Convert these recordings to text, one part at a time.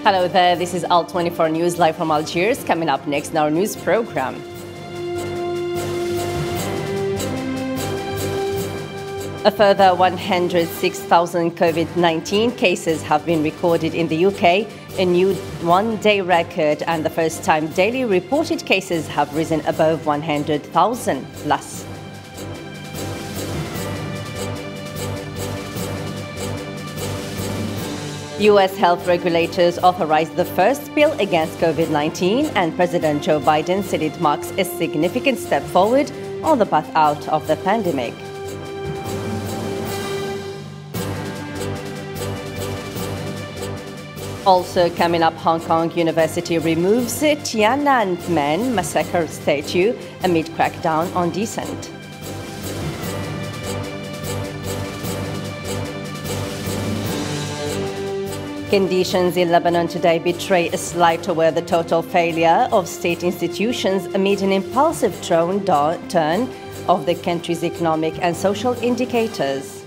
Hello there, this is Al24 News live from Algiers. Coming up next in our news program. A further 106,000 COVID-19 cases have been recorded in the UK, a new one-day record, and the first time daily reported cases have risen above 100,000 plus. US health regulators authorized the first pill against COVID-19, and President Joe Biden said it marks a significant step forward on the path out of the pandemic. Also coming up, Hong Kong University removes Tiananmen massacre statue amid crackdown on dissent. Conditions in Lebanon today betray a slight toward the total failure of state institutions amid an impulsive turn of the country's economic and social indicators.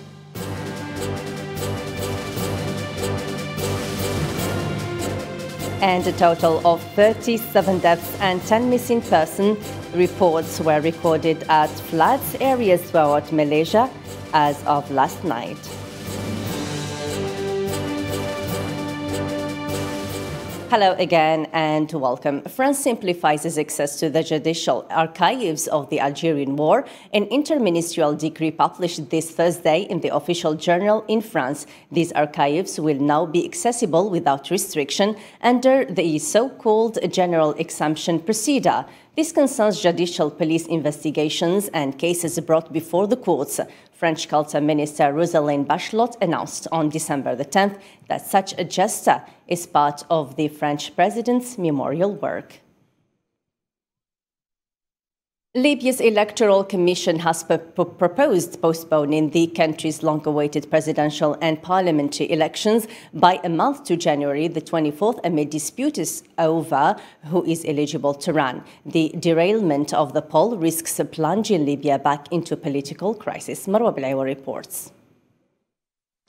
And a total of 37 deaths and 10 missing person reports were recorded at floods areas throughout Malaysia as of last night. Hello again and welcome. France simplifies its access to the judicial archives of the Algerian war. An interministerial decree published this Thursday in the official journal in France. These archives will now be accessible without restriction under the so-called general exemption procedure. This concerns judicial police investigations and cases brought before the courts. French Culture Minister Roselyne Bachelot announced on December the 10th that such a gesture is part of the French president's memorial work. Libya's Electoral Commission has proposed postponing the country's long-awaited presidential and parliamentary elections by a month to January the 24th amid disputes over who is eligible to run. The derailment of the poll risks plunging Libya back into political crisis. Marwa Bilawa reports.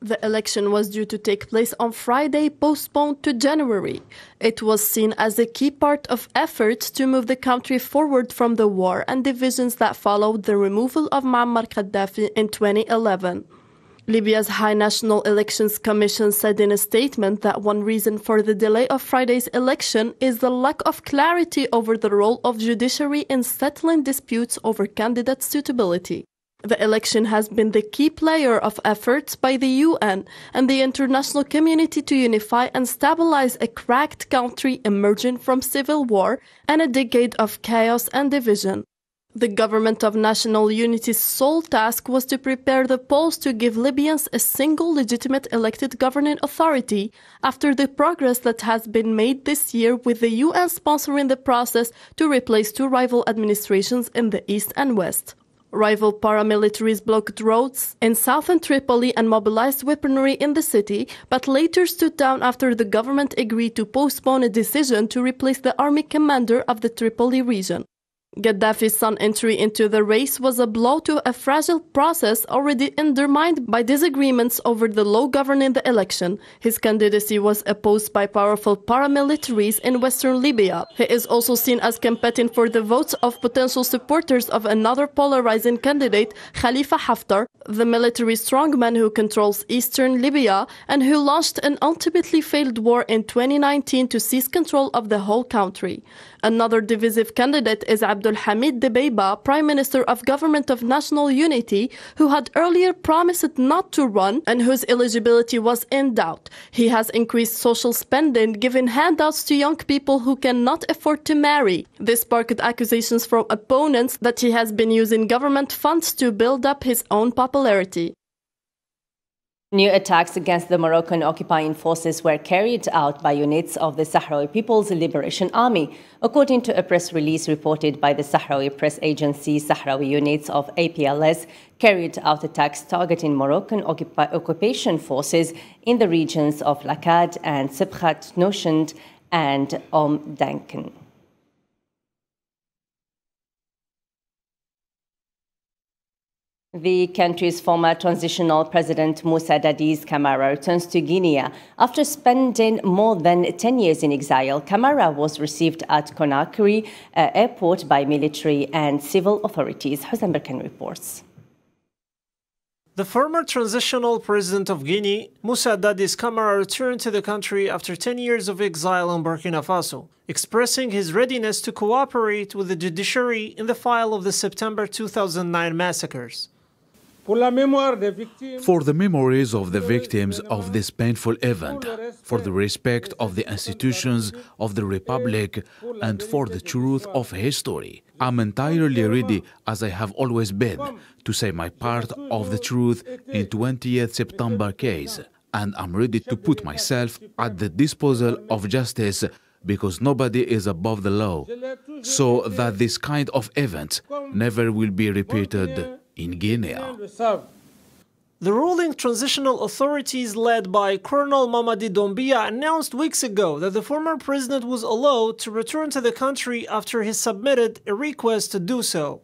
The election was due to take place on Friday, postponed to January. It was seen as a key part of efforts to move the country forward from the war and divisions that followed the removal of Muammar Gaddafi in 2011. Libya's High National Elections Commission said in a statement that one reason for the delay of Friday's election is the lack of clarity over the role of judiciary in settling disputes over candidate suitability. The election has been the key player of efforts by the UN and the international community to unify and stabilize a cracked country emerging from civil war and a decade of chaos and division. The Government of National Unity's sole task was to prepare the polls to give Libyans a single legitimate elected governing authority after the progress that has been made this year with the UN sponsoring the process to replace two rival administrations in the east and west. Rival paramilitaries blocked roads in southern Tripoli and mobilized weaponry in the city, but later stood down after the government agreed to postpone a decision to replace the army commander of the Tripoli region. Gaddafi's sudden entry into the race was a blow to a fragile process already undermined by disagreements over the law governing the election. His candidacy was opposed by powerful paramilitaries in western Libya. He is also seen as competing for the votes of potential supporters of another polarizing candidate, Khalifa Haftar, the military strongman who controls eastern Libya and who launched an ultimately failed war in 2019 to seize control of the whole country. Another divisive candidate is Abdul Hamid Dbeiba, Prime Minister of Government of National Unity, who had earlier promised not to run and whose eligibility was in doubt. He has increased social spending, giving handouts to young people who cannot afford to marry. This sparked accusations from opponents that he has been using government funds to build up his own popularity. New attacks against the Moroccan occupying forces were carried out by units of the Sahrawi People's Liberation Army. According to a press release reported by the Sahrawi press agency, Sahrawi units of APLS carried out attacks targeting Moroccan occupation forces in the regions of Lakad and Sibkhat Noshend and Danken. The country's former transitional president Moussa Dadis Camara returns to Guinea. After spending more than 10 years in exile, Camara was received at Conakry airport by military and civil authorities. Hossein Berkan reports. The former transitional president of Guinea, Moussa Dadis Camara, returned to the country after 10 years of exile in Burkina Faso, expressing his readiness to cooperate with the judiciary in the file of the September 2009 massacres. For the memories of the victims of this painful event, for the respect of the institutions of the Republic, and for the truth of history, I'm entirely ready, as I have always been, to say my part of the truth in 20th September case. And I'm ready to put myself at the disposal of justice, because nobody is above the law, so that this kind of event never will be repeated in Guinea. The ruling transitional authorities led by Colonel Mamadi Doumbia announced weeks ago that the former president was allowed to return to the country after he submitted a request to do so.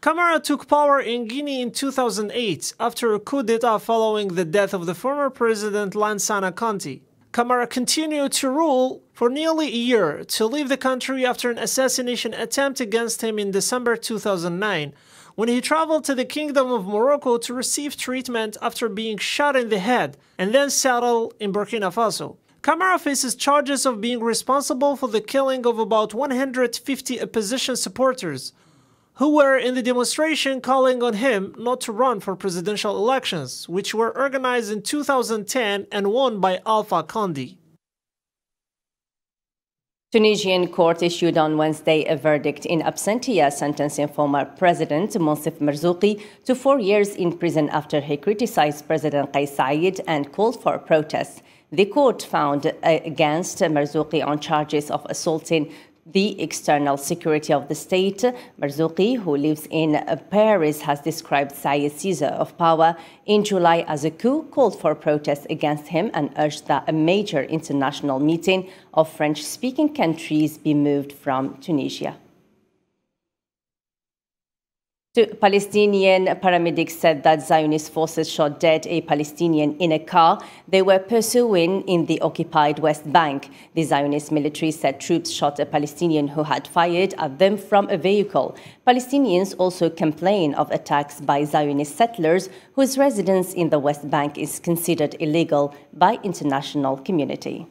Camara took power in Guinea in 2008 after a coup d'etat following the death of the former president Lansana Conté. Camara continued to rule for nearly a year to leave the country after an assassination attempt against him in December 2009, when he traveled to the Kingdom of Morocco to receive treatment after being shot in the head and then settled in Burkina Faso. Camara faces charges of being responsible for the killing of about 150 opposition supporters who were in the demonstration calling on him not to run for presidential elections, which were organized in 2010 and won by Alpha Condé. Tunisian court issued on Wednesday a verdict in absentia sentencing former President Monsef Marzouki to 4 years in prison after he criticized President Kais Saied and called for protests. The court found against Marzouki on charges of assaulting the external security of the state. Marzouki, who lives in Paris, has described Saied's seizure of power in July as a coup, called for protests against him, and urged that a major international meeting of French-speaking countries be moved from Tunisia. Palestinian paramedics said that Zionist forces shot dead a Palestinian in a car they were pursuing in the occupied West Bank. The Zionist military said troops shot a Palestinian who had fired at them from a vehicle. Palestinians also complain of attacks by Zionist settlers whose residence in the West Bank is considered illegal by international community.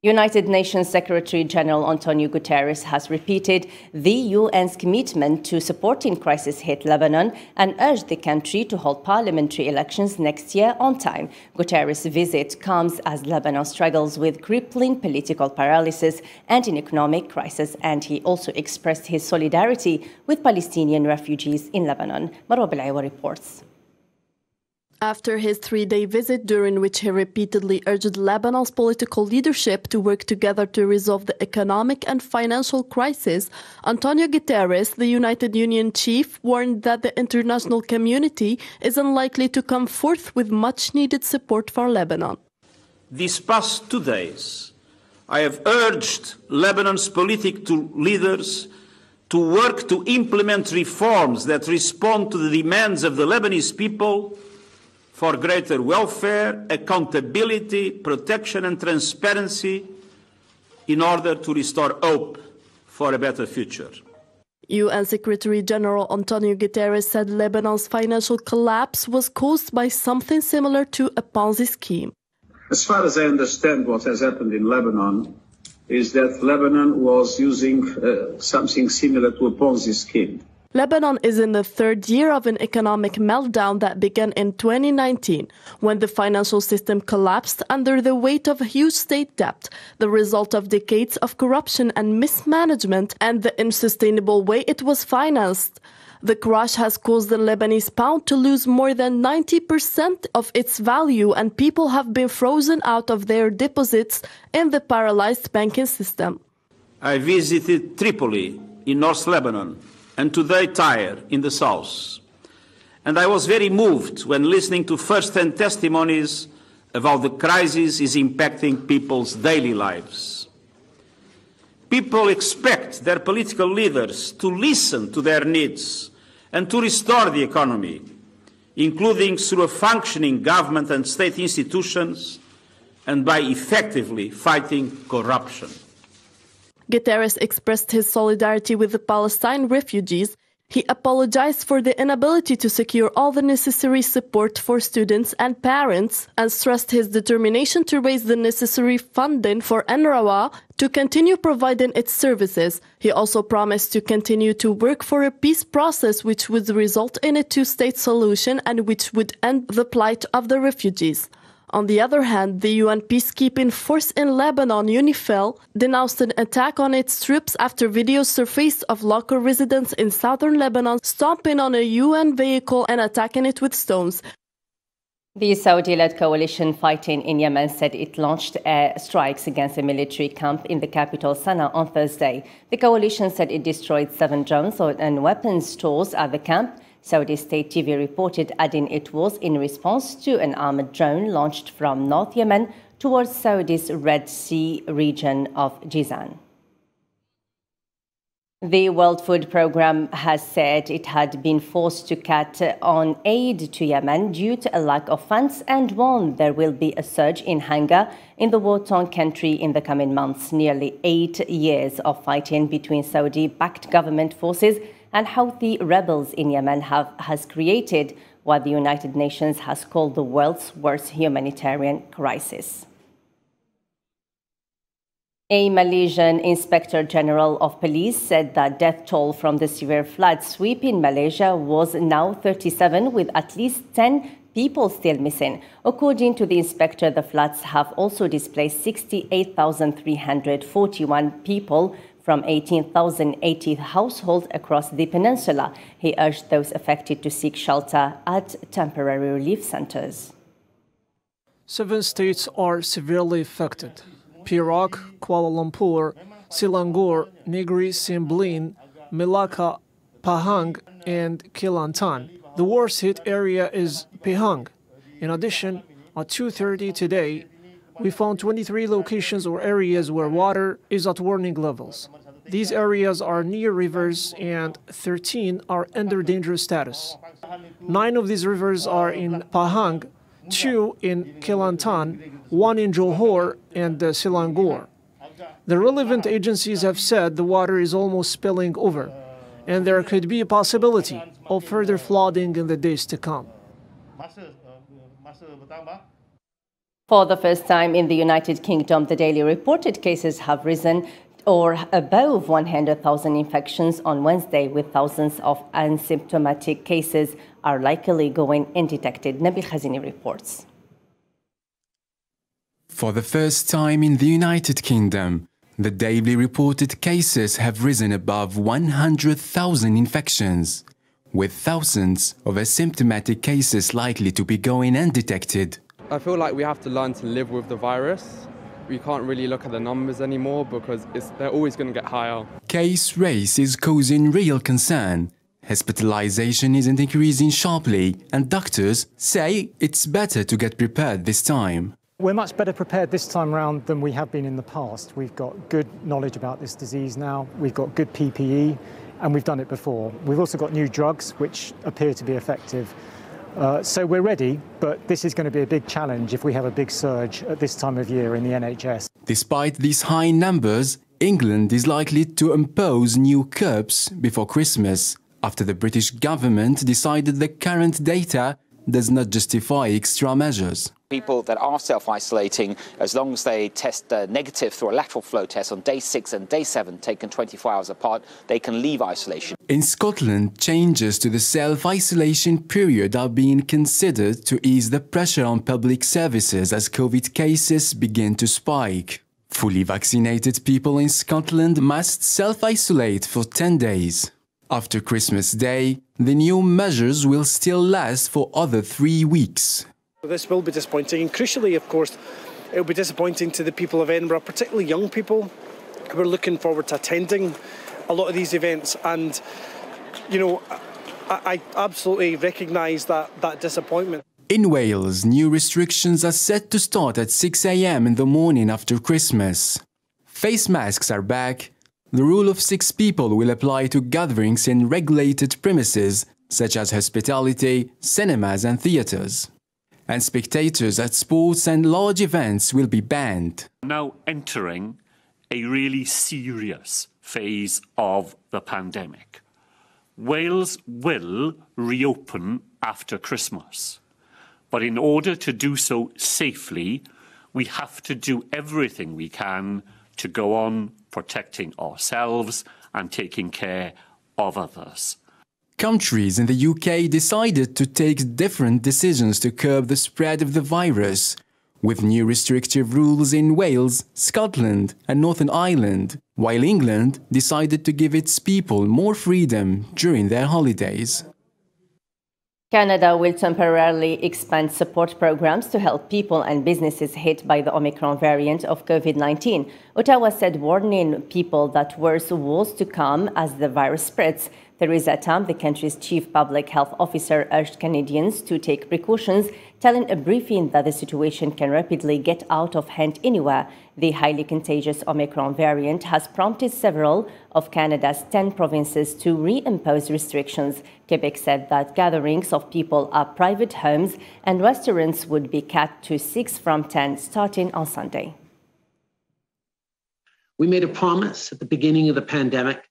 United Nations Secretary-General Antonio Guterres has repeated the UN's commitment to supporting crisis-hit Lebanon and urged the country to hold parliamentary elections next year on time. Guterres' visit comes as Lebanon struggles with crippling political paralysis and an economic crisis, and he also expressed his solidarity with Palestinian refugees in Lebanon. Marwa Belaiwa reports. After his 3-day visit, during which he repeatedly urged Lebanon's political leadership to work together to resolve the economic and financial crisis, Antonio Guterres, the United Nations chief, warned that the international community is unlikely to come forth with much-needed support for Lebanon. These past 2 days, I have urged Lebanon's political leaders to work to implement reforms that respond to the demands of the Lebanese people for greater welfare, accountability, protection and transparency in order to restore hope for a better future. UN Secretary-General Antonio Guterres said Lebanon's financial collapse was caused by something similar to a Ponzi scheme. As far as I understand, what has happened in Lebanon is that Lebanon was using something similar to a Ponzi scheme. Lebanon is in the 3rd year of an economic meltdown that began in 2019, when the financial system collapsed under the weight of huge state debt, the result of decades of corruption and mismanagement, and the unsustainable way it was financed. The crash has caused the Lebanese pound to lose more than 90% of its value, and people have been frozen out of their deposits in the paralyzed banking system. I visited Tripoli in North Lebanon and today Tyre in the south. And I was very moved when listening to first-hand testimonies of how the crisis is impacting people's daily lives. People expect their political leaders to listen to their needs and to restore the economy, including through a functioning government and state institutions and by effectively fighting corruption. Guterres expressed his solidarity with the Palestine refugees. He apologized for the inability to secure all the necessary support for students and parents and stressed his determination to raise the necessary funding for UNRWA to continue providing its services. He also promised to continue to work for a peace process which would result in a two-state solution and which would end the plight of the refugees. On the other hand, the UN peacekeeping force in Lebanon, UNIFIL, denounced an attack on its troops after videos surfaced of local residents in southern Lebanon stomping on a UN vehicle and attacking it with stones. The Saudi-led coalition fighting in Yemen said it launched air strikes against a military camp in the capital Sana'a on Thursday. The coalition said it destroyed 7 drones and weapons stores at the camp. Saudi State TV reported, adding it was in response to an armored drone launched from North Yemen towards Saudi's Red Sea region of Jizan. The World Food Programme has said it had been forced to cut on aid to Yemen due to a lack of funds and warned there will be a surge in hunger in the war-torn country in the coming months. Nearly 8 years of fighting between Saudi-backed government forces and Houthi rebels in Yemen has created what the United Nations has called the world's worst humanitarian crisis. A Malaysian Inspector General of Police said that death toll from the severe flood sweep in Malaysia was now 37, with at least 10 people still missing. According to the inspector, the floods have also displaced 68,341 people from 18,080 households across the peninsula. He urged those affected to seek shelter at temporary relief centers. 7 states are severely affected: Perak, Kuala Lumpur, Selangor, Negri Sembilan, Melaka, Pahang, and Kelantan. The worst hit area is Pahang. In addition, at 2:30 today, we found 23 locations or areas where water is at warning levels. These areas are near rivers and 13 are under dangerous status. 9 of these rivers are in Pahang, 2 in Kelantan, 1 in Johor and Selangor. The relevant agencies have said the water is almost spilling over, and there could be a possibility of further flooding in the days to come. For the first time in the United Kingdom, the daily reported cases have risen or above 100,000 infections on Wednesday, with thousands of asymptomatic cases are likely going undetected. Nabil Khazini reports. For the first time in the United Kingdom, the daily reported cases have risen above 100,000 infections, with thousands of asymptomatic cases likely to be going undetected. I feel like we have to learn to live with the virus. We can't really look at the numbers anymore because they're always going to get higher. Case rates is causing real concern. Hospitalization isn't increasing sharply, and doctors say it's better to get prepared this time. We're much better prepared this time around than we have been in the past. We've got good knowledge about this disease now. We've got good PPE, and we've done it before. We've also got new drugs which appear to be effective. So we're ready, but this is going to be a big challenge if we have a big surge at this time of year in the NHS. Despite these high numbers, England is likely to impose new curbs before Christmas, after the British government decided the current data does not justify extra measures. People that are self-isolating, as long as they test negative through a lateral flow test on day 6 and day 7, taken 24 hours apart, they can leave isolation. In Scotland, changes to the self-isolation period are being considered to ease the pressure on public services as COVID cases begin to spike. Fully vaccinated people in Scotland must self-isolate for 10 days. After Christmas Day, the new measures will still last for other 3 weeks. This will be disappointing, and crucially, of course, it will be disappointing to the people of Edinburgh, particularly young people who are looking forward to attending a lot of these events. And, you know, I absolutely recognise that disappointment. In Wales, new restrictions are set to start at 6 a.m. in the morning after Christmas. Face masks are back. The rule of 6 people will apply to gatherings in regulated premises, such as hospitality, cinemas and theatres. And spectators at sports and large events will be banned. Now entering a really serious phase of the pandemic. Wales will reopen after Christmas, but in order to do so safely, we have to do everything we can to go on protecting ourselves and taking care of others. Countries in the UK decided to take different decisions to curb the spread of the virus, with new restrictive rules in Wales, Scotland and Northern Ireland, while England decided to give its people more freedom during their holidays. Canada will temporarily expand support programs to help people and businesses hit by the Omicron variant of COVID-19. Ottawa said warning people that worse was to come as the virus spreads. Theresa Tam, the country's chief public health officer, urged Canadians to take precautions, telling a briefing that the situation can rapidly get out of hand anywhere. The highly contagious Omicron variant has prompted several of Canada's 10 provinces to reimpose restrictions. Quebec said that gatherings of people at private homes and restaurants would be cut to 6 from 10 starting on Sunday. We made a promise at the beginning of the pandemic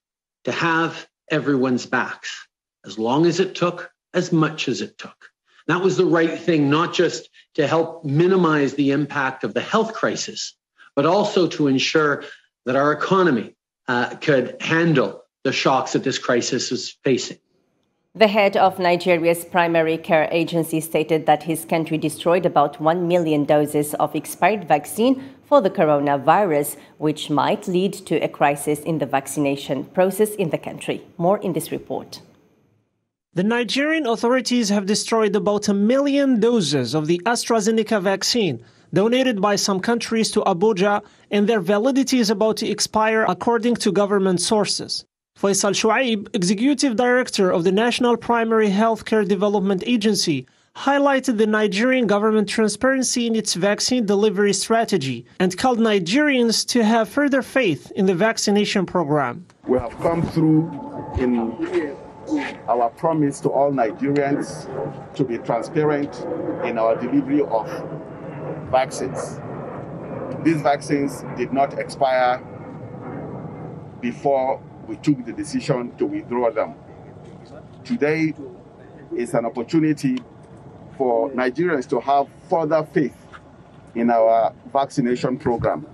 to have everyone's backs, as long as it took, as much as it took. That was the right thing, not just to help minimize the impact of the health crisis, but also to ensure that our economy could handle the shocks that this crisis is facing. The head of Nigeria's primary care agency stated that his country destroyed about 1 million doses of expired vaccine for the coronavirus, which might lead to a crisis in the vaccination process in the country. More in this report. The Nigerian authorities have destroyed about 1 million doses of the AstraZeneca vaccine donated by some countries to Abuja, and their validity is about to expire according to government sources. Faisal Shuaib, executive director of the National Primary Healthcare Development Agency, highlighted the Nigerian government transparency in its vaccine delivery strategy and called Nigerians to have further faith in the vaccination program. We have come through in our promise to all Nigerians to be transparent in our delivery of vaccines. These vaccines did not expire before we took the decision to withdraw them. Today is an opportunity for Nigerians to have further faith in our vaccination program.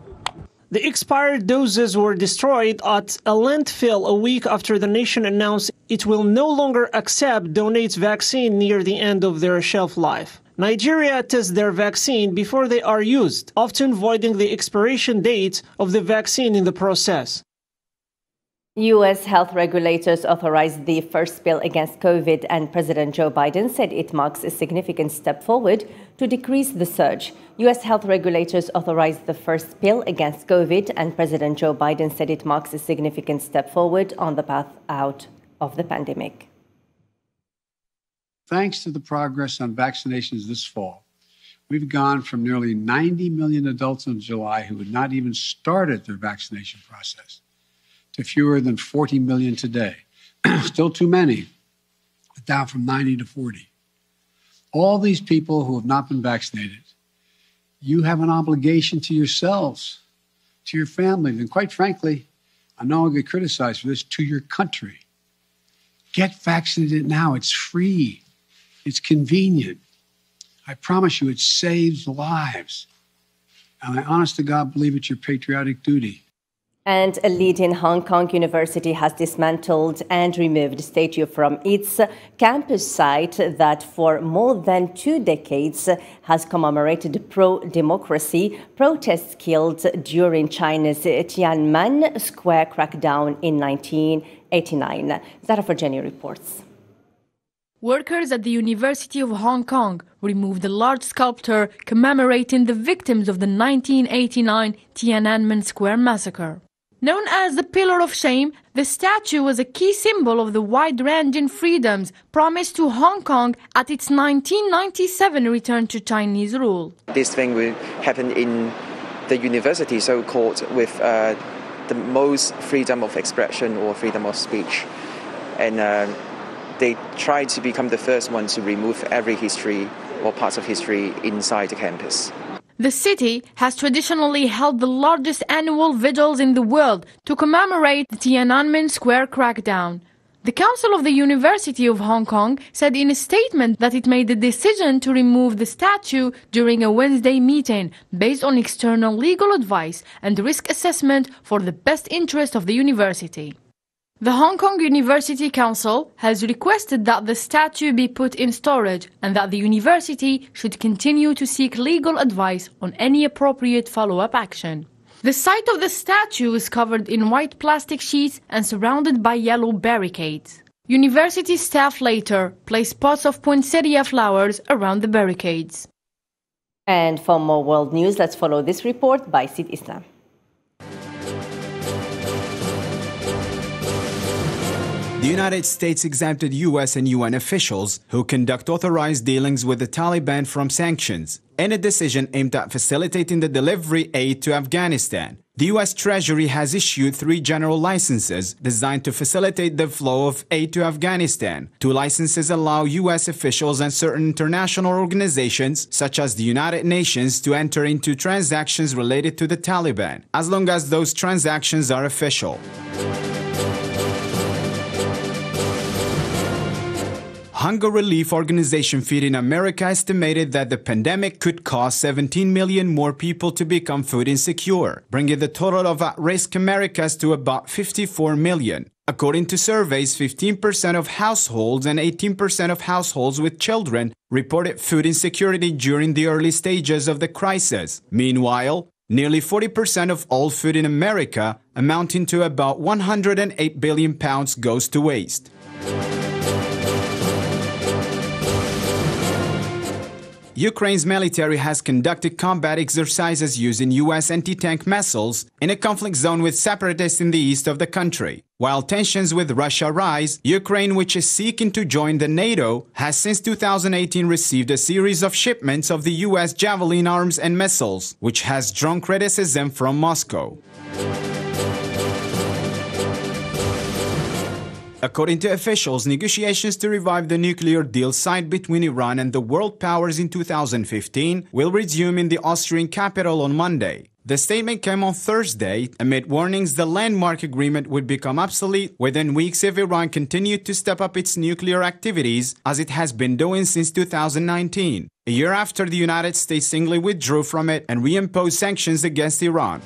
The expired doses were destroyed at a landfill a week after the nation announced it will no longer accept donated vaccine near the end of their shelf life. Nigeria tests their vaccine before they are used, often voiding the expiration date of the vaccine in the process. U.S. health regulators authorized the first pill against COVID, and President Joe Biden said it marks a significant step forward to decrease the surge. U.S. health regulators authorized the first pill against COVID, and President Joe Biden said it marks a significant step forward on the path out of the pandemic. Thanks to the progress on vaccinations this fall, we've gone from nearly 90 million adults in July who had not even started their vaccination process to fewer than 40 million today. Still too many, but down from 90 to 40. All these people who have not been vaccinated, you have an obligation to yourselves, to your families, and quite frankly, I know I'll get criticized for this, to your country. Get vaccinated now. It's free. It's convenient. I promise you, it saves lives. And I honest to God believe it's your patriotic duty. And a leading Hong Kong university has dismantled and removed a statue from its campus site that for more than 2 decades has commemorated pro-democracy protests killed during China's Tiananmen Square crackdown in 1989. Zara Forgeni reports. Workers at the University of Hong Kong removed a large sculpture commemorating the victims of the 1989 Tiananmen Square massacre. Known as the Pillar of Shame, the statue was a key symbol of the wide-ranging freedoms promised to Hong Kong at its 1997 return to Chinese rule. This thing will happen in the university, so-called, with the most freedom of expression or freedom of speech. And they tried to become the first one to remove every history or parts of history inside the campus. The city has traditionally held the largest annual vigils in the world to commemorate the Tiananmen Square crackdown. The Council of the University of Hong Kong said in a statement that it made the decision to remove the statue during a Wednesday meeting based on external legal advice and risk assessment for the best interest of the university. The Hong Kong University Council has requested that the statue be put in storage and that the university should continue to seek legal advice on any appropriate follow-up action. The site of the statue is covered in white plastic sheets and surrounded by yellow barricades. University staff later placed pots of poinsettia flowers around the barricades. And for more world news, let's follow this report by Sid Islam. The United States exempted U.S. and UN officials who conduct authorized dealings with the Taliban from sanctions in a decision aimed at facilitating the delivery aid to Afghanistan. The U.S. Treasury has issued 3 general licenses designed to facilitate the flow of aid to Afghanistan. 2 licenses allow U.S. officials and certain international organizations, such as the United Nations, to enter into transactions related to the Taliban, as long as those transactions are official. Hunger relief organization Feeding America estimated that the pandemic could cause 17 million more people to become food insecure, bringing the total of at-risk Americans to about 54 million. According to surveys, 15% of households and 18% of households with children reported food insecurity during the early stages of the crisis. Meanwhile, nearly 40% of all food in America, amounting to about 108 billion pounds, goes to waste. Ukraine's military has conducted combat exercises using U.S. anti-tank missiles in a conflict zone with separatists in the east of the country. While tensions with Russia rise, Ukraine, which is seeking to join the NATO, has since 2018 received a series of shipments of the U.S. Javelin arms and missiles, which has drawn criticism from Moscow. According to officials, negotiations to revive the nuclear deal signed between Iran and the world powers in 2015 will resume in the Austrian capital on Monday. The statement came on Thursday amid warnings the landmark agreement would become obsolete within weeks if Iran continued to step up its nuclear activities, as it has been doing since 2019, a year after the United States singly withdrew from it and reimposed sanctions against Iran.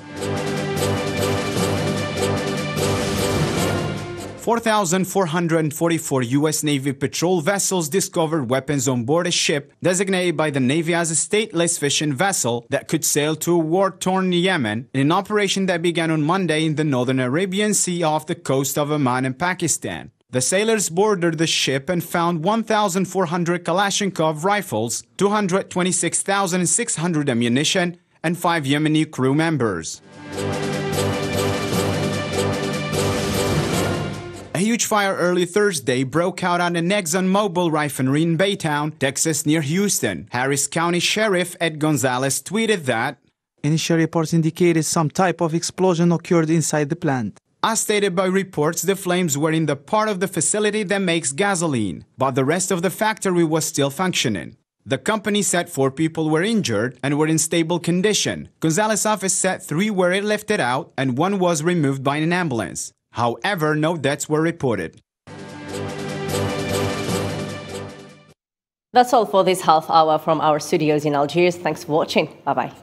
4,444 U.S. Navy patrol vessels discovered weapons on board a ship designated by the Navy as a stateless fishing vessel that could sail to a war-torn Yemen in an operation that began on Monday in the northern Arabian Sea off the coast of Oman and Pakistan. The sailors boarded the ship and found 1,400 Kalashnikov rifles, 226,600 ammunition, and 5 Yemeni crew members. A huge fire early Thursday broke out at an ExxonMobil refinery in Baytown, Texas, near Houston. Harris County Sheriff Ed Gonzalez tweeted that initial reports indicated some type of explosion occurred inside the plant. As stated by reports, the flames were in the part of the facility that makes gasoline, but the rest of the factory was still functioning. The company said 4 people were injured and were in stable condition. Gonzalez's office said 3 were airlifted out and 1 was removed by an ambulance. However, no deaths were reported. That's all for this half hour from our studios in Algiers. Thanks for watching. Bye-bye.